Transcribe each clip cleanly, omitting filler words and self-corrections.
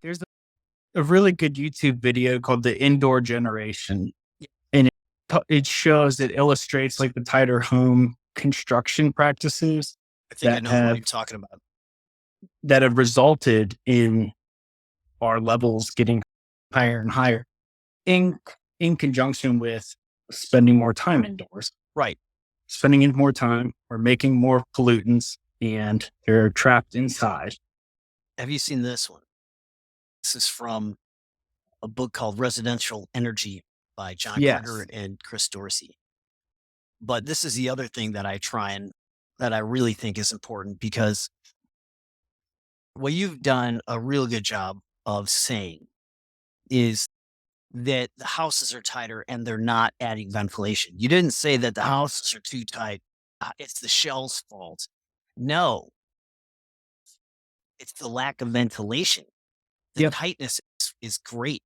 There's a really good YouTube video called The Indoor Generation. And it shows, it illustrates like the tighter home construction practices I think I that know what have you're talking about. resulted in our levels getting higher and higher in in conjunction with spending more time indoors. Right. Spending in more time, we're making more pollutants and they're trapped inside. Have you seen this one? This is from a book called Residential Energy by John Kruger Yes. and Chris Dorsey. But this is the other thing that that I really think is important, because what you've done a real good job of saying is that the houses are tighter and they're not adding ventilation. You didn't say that the houses are too tight. It's the shell's fault. No, it's the lack of ventilation. The Yep. tightness is great.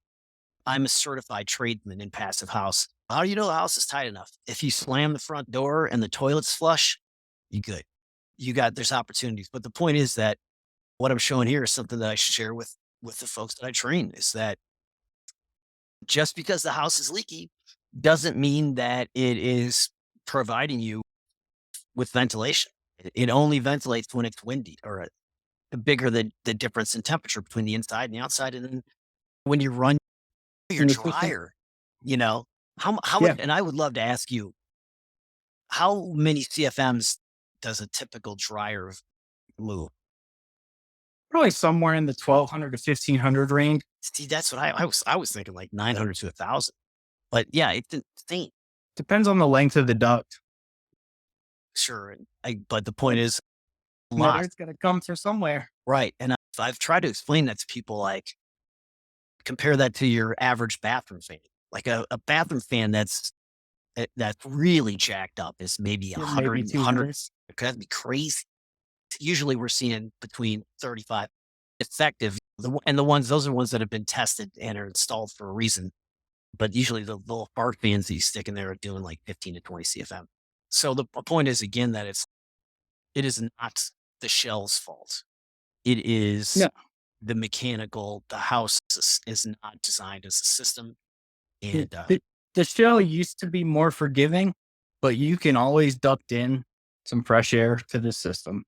I'm a certified tradesman in passive house. How do you know the house is tight enough? If you slam the front door and the toilet's flush, you good. There's opportunities. But the point is that what I'm showing here is something that I share with the folks that I train, is that just because the house is leaky doesn't mean that it is providing you with ventilation. It only ventilates when it's windy, or bigger the difference in temperature between the inside and the outside. And then when you run your In the system. dryer, you know, how much, Yeah. and I would love to ask you, how many CFMs does a typical dryer move? Probably somewhere in the 1200 to 1500 range. See, that's what I was thinking, like 900 to 1,000. But yeah, it's insane. Depends on the length of the duct. Sure. But the point is, a That lot. air's going to come from somewhere. Right. And I've tried to explain that to people, like, compare that to your average bathroom fan. Like a bathroom fan that's really jacked up is maybe Yeah, maybe 100. 200. That'd be crazy. Usually we're seeing between 35 effective. Those are ones that have been tested and are installed for a reason. But usually the little fart fans that you stick in there are doing like 15 to 20 CFM. So the point is, again, that it is not the shell's fault. It is No, the mechanical. The house is not designed as a system. the, And the, the shell used to be more forgiving, but you can always duct in some fresh air to the system.